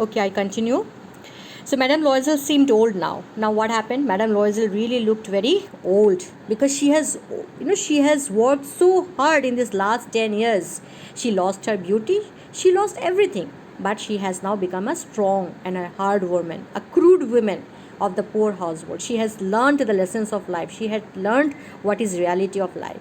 Okay, I continue. So Madame Loisel seemed old now. Now what happened? Madame Loisel really looked very old because she has worked so hard in this last 10 years. She lost her beauty, she lost everything. But she has now become a strong and a hard woman, a crude woman of the poor household. She has learned the lessons of life. She had learned what is reality of life.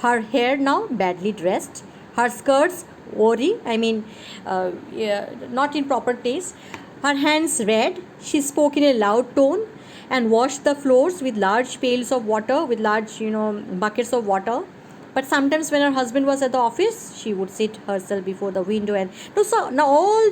Her hair now badly dressed, her skirts ori, yeah, not in proper place, her hands red. She spoke in a loud tone and washed the floors with large pails of water, with large, buckets of water. But sometimes when her husband was at the office, she would sit herself before the window and no. So now all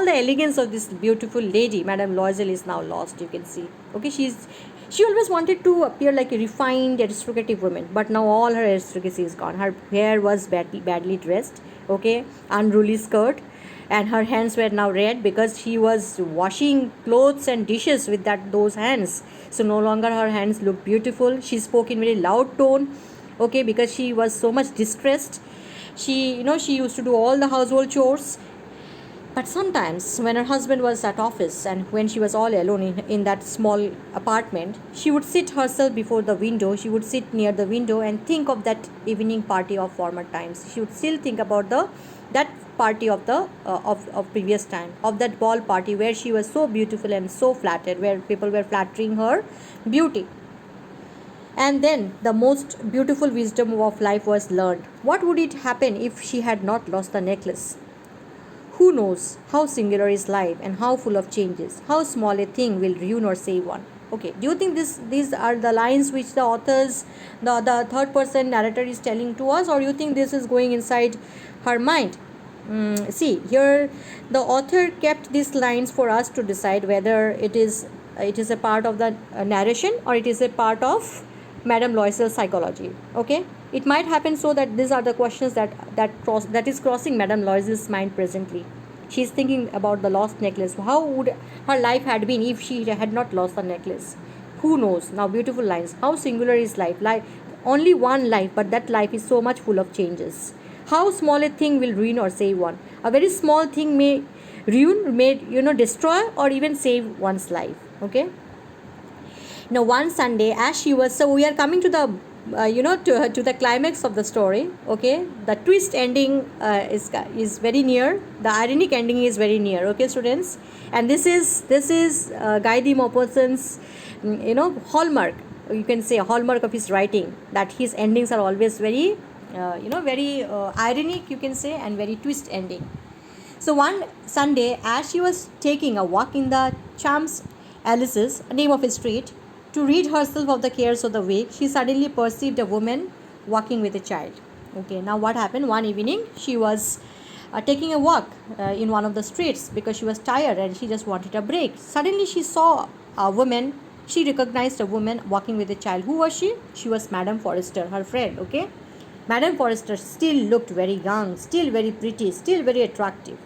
the elegance of this beautiful lady, Madame Loisel, is now lost. You can see. Okay, she always wanted to appear like a refined aristocratic woman, but now all her aristocracy is gone. Her hair was badly dressed. Okay, unruly skirt, and her hands were now red because she was washing clothes and dishes with those hands. So no longer her hands looked beautiful. She spoke in very loud tone, okay, because she was so much distressed. She used to do all the household chores. But sometimes, when her husband was at office and when she was all alone in that small apartment, she would sit herself before the window. She would sit near the window and think of that evening party of former times. She would still think about that party of the of previous time, of that ball party where she was so beautiful and so flattered, where people were flattering her beauty. And then the most beautiful wisdom of life was learned. What would it happen if she had not lost the necklace? Who knows how singular is life and how full of changes? How small a thing will ruin or save one? Okay, do you think these are the lines which the authors, the third person narrator is telling to us, or you think this is going inside her mind? See, here the author kept these lines for us to decide whether it is a part of the narration or it is a part of Madame Loisel's psychology. Okay, it might happen so that these are the questions that is crossing Madame Loisel's mind presently. She is thinking about the lost necklace. How would her life had been if she had not lost the necklace? Who knows? Now, beautiful lines. How singular is life? Life, only one life, but that life is so much full of changes. How small a thing will ruin or save one? A very small thing may ruin, may destroy, or even save one's life. Okay. Now, one Sunday, as she was, so we are coming to the to the climax of the story. Okay, the twist ending is very near. The ironic ending is very near. Okay, students, and this is Guy de Maupassant's hallmark. You can say a hallmark of his writing, that his endings are always very very ironic, you can say, and very twist ending. So one Sunday, as she was taking a walk in the Champs Elysees, name of a street, to rid herself of the cares of the week, she suddenly perceived a woman walking with a child. Okay, now what happened? One evening, she was taking a walk in one of the streets because she was tired and she just wanted a break. Suddenly, she saw a woman. She recognized a woman walking with a child. Who was she? She was Madame Forrester, her friend. Okay, Madame Forrester still looked very young, still very pretty, still very attractive.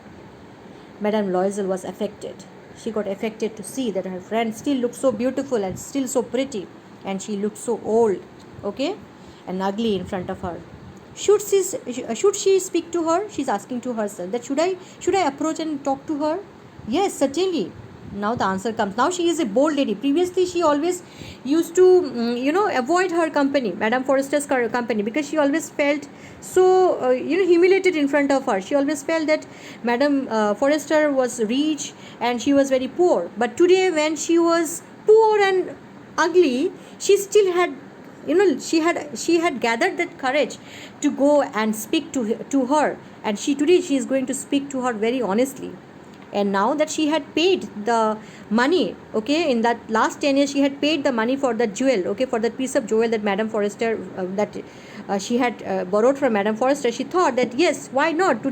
Madame Loisel was affected. She got affected to see that her friend still looked so beautiful and still so pretty, and she looked so old, okay, and ugly in front of her. Should she speak to her? She's asking to herself that should I approach and talk to her? Yes, certainly. Now the answer comes. Now she is a bold lady. Previously she always used to avoid her company, Madame Forrester's company, because she always felt so humiliated in front of her. She always felt that Madame Forrester was rich and she was very poor. But today, when she was poor and ugly, she still had she had gathered that courage to go and speak to her, and today she is going to speak to her very honestly. And now that she had paid the money, okay, in that last 10 years she had paid the money for that jewel, okay, for that piece of jewel that Madame Forrester that she had borrowed from Madame Forrester, she thought that yes, why not,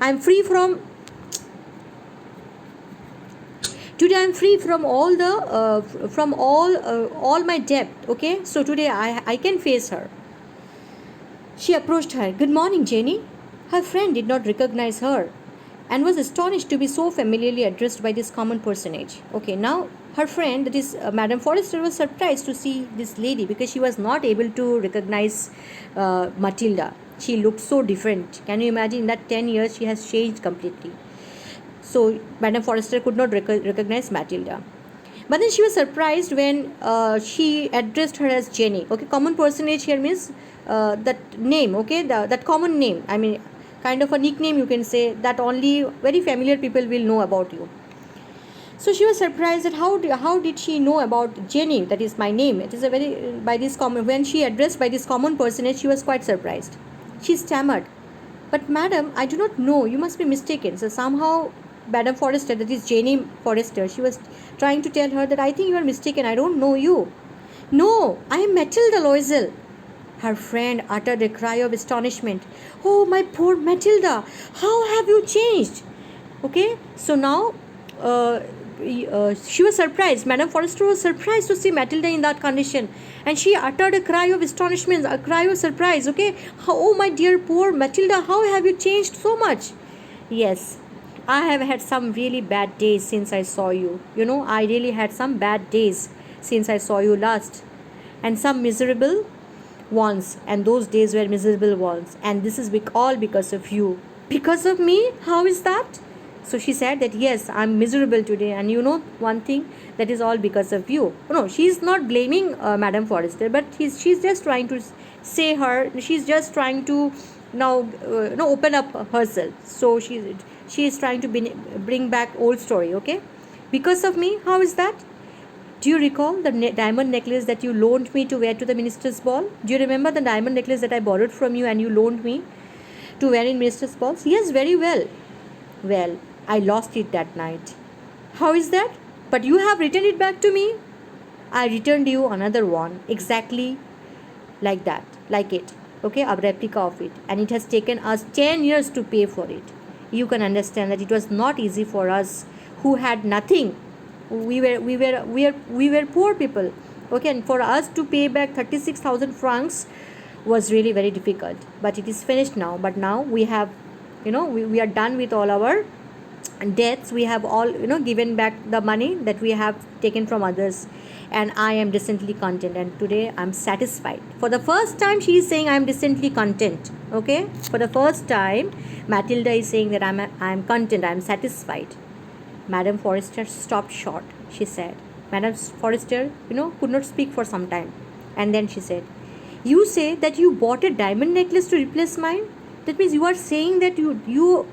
I'm free from I'm free from all the from all my debt. Okay, so today I can face her. She approached her. Good morning, Jenny. Her friend did not recognize her and was astonished to be so familiarly addressed by this common personage. Okay, now her friend, that is Madame Forrester, was surprised to see this lady because she was not able to recognize Matilda. She looked so different. Can you imagine? In that 10 years she has changed completely. So Madame Forrester could not recognize Matilda. But then she was surprised when she addressed her as Jenny. Okay, common personage here means that name. Okay, that common name. I mean, kind of a nickname you can say that only very familiar people will know about you. So she was surprised that how did she know about Jenny? That is my name. It is a very by this common when she addressed by this common personage, she was quite surprised. She stammered, "But madam, I do not know. You must be mistaken." So somehow Madame Forrester, that is Jenny Forrester, she was trying to tell her that I think you are mistaken. I don't know you. No, I am Matilda Loisel. Her friend uttered a cry of astonishment. Oh, my poor Matilda, how have you changed? Okay, so now she was surprised. Madame Forrester was surprised to see Matilda in that condition, and she uttered a cry of astonishment, a cry of surprise. Okay, oh my dear poor Matilda, how have you changed so much? Yes, I have had some really bad days since I saw you. You know, I really had some bad days since I saw you last, and some miserable ones, and those days were miserable ones, and this is all because of you. Because of me? How is that? So she said that yes, I'm miserable today, and you know one thing, that is all because of you. No, she's not blaming Madame Forrester, but she's just trying to say her. She's just trying to now open up herself. So she is trying to bring back old story. Okay, because of me. How is that? Do you recall the diamond necklace that you loaned me to wear to the minister's ball? Do you remember the diamond necklace that I borrowed from you and you loaned me to wear in minister's balls? Yes, very well. Well, I lost it that night. How is that? But you have returned it back to me. I returned you another one, exactly like that, like it. Okay, a replica of it. And it has taken us 10 years to pay for it. You can understand that it was not easy for us who had nothing. We were poor people. Okay, and for us to pay back 36,000 francs was really very difficult. But it is finished now. But now we have, we are done with all our debts. We have all given back the money that we have taken from others, and I am decently content, and today I'm satisfied. For the first time she is saying I am decently content. Okay, for the first time Matilda is saying that I'm content, I'm satisfied. Madame Forrester stopped short. She said, Madame Forrester could not speak for some time, and then she said, you say that you bought a diamond necklace to replace mine? That means you are saying that you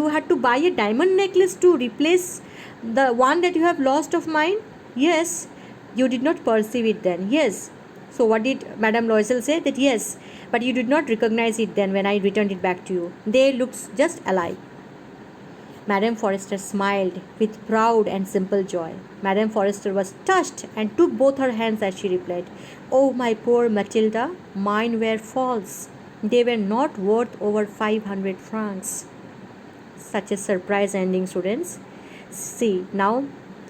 had to buy a diamond necklace to replace the one that you have lost of mine? Yes. You did not perceive it then? Yes. So what did Madame Loisel say? That yes, but you did not recognize it then when I returned it back to you. They looked just alike. Madame Forrester smiled with proud and simple joy. Madame Forrester was touched and took both her hands as she replied, Oh, my poor Matilda, mine were false. They were not worth over 500 francs. Such a surprise ending, students. See, now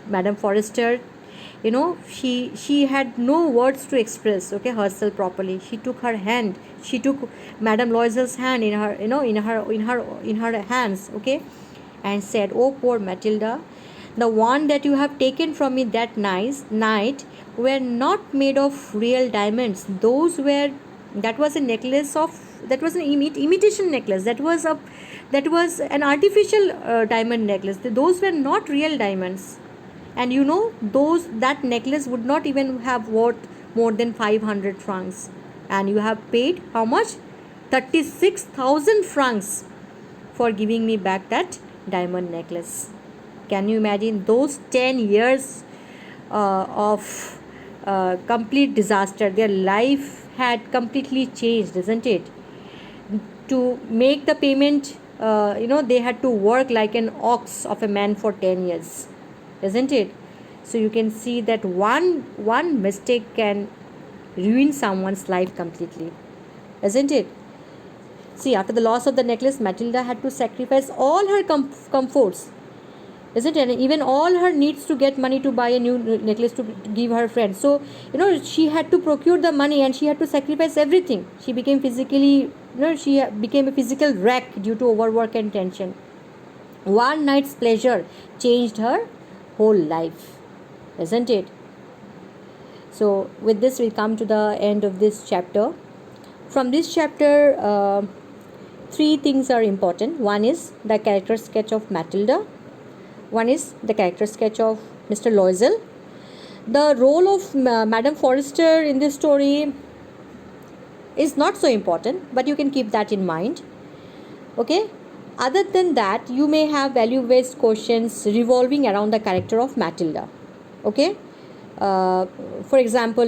Madame Forrester, she had no words to express, herself properly. She took her hand. She took Madame Loisel's hand in her hands, and said, Oh, poor Matilda, the one that you have taken from me that night were not made of real diamonds. That was an imitation necklace. That was an artificial diamond necklace. Those were not real diamonds. And that necklace would not even have worth more than 500 francs. And you have paid how much? 36,000 francs for giving me back that diamond necklace. Can you imagine those 10 years of complete disaster? Their life had completely changed, isn't it? To make the payment, they had to work like an ox of a man for 10 years, isn't it? So you can see that one mistake can ruin someone's life completely, isn't it? See, after the loss of the necklace, Matilda had to sacrifice all her comforts, isn't it? And even all her needs to get money to buy a new necklace to give her friend. So, she had to procure the money and she had to sacrifice everything. She became she became a physical wreck due to overwork and tension. One night's pleasure changed her whole life, isn't it? So, with this, we come to the end of this chapter. From this chapter, three things are important. One is the character sketch of Matilda. One is the character sketch of Mr. Loisel. The role of Madame Forrester in this story is not so important, but you can keep that in mind. Okay. Other than that, you may have value-based questions revolving around the character of Matilda. Okay. For example,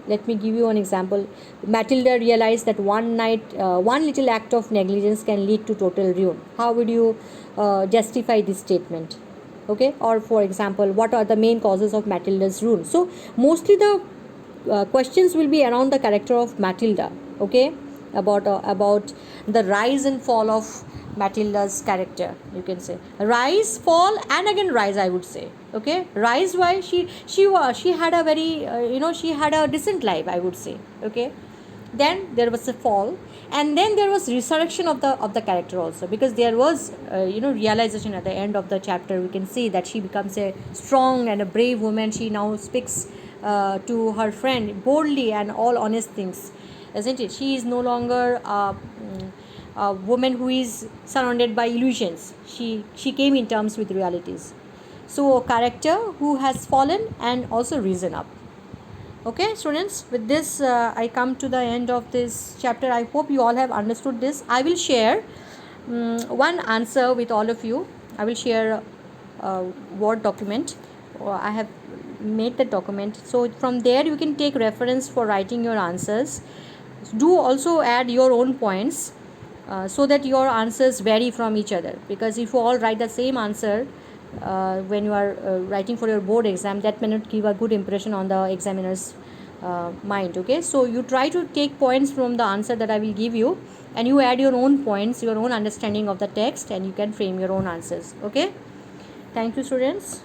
let me give you an example. Matilda realized that one little act of negligence can lead to total ruin. How would you justify this statement? Okay. Or for example, what are the main causes of Matilda's ruin? So mostly the questions will be around the character of Matilda. Okay. About the rise and fall of Matilda's character, you can say. Rise, fall, and again rise, I would say. Okay. Rise, why she had a very she had a decent life, I would say. Okay. Then there was a fall, and then there was resurrection of the character also, because there was realization at the end of the chapter. We can see that she becomes a strong and a brave woman. She now speaks to her friend boldly and all honest things, isn't it? She is no longer a woman who is surrounded by illusions. She came in terms with realities. So a character who has fallen and also risen up. Okay, students, with this I come to the end of this chapter. I hope you all have understood this. I will share one answer with all of you. I will share a Word document. I have made the document, so from there you can take reference for writing your answers. Do also add your own points so that your answers vary from each other, because if you all write the same answer when you are writing for your board exam, that may not give a good impression on the examiner's mind. Okay, so you try to take points from the answer that I will give you, and you add your own points, your own understanding of the text, and you can frame your own answers. Okay, thank you, students.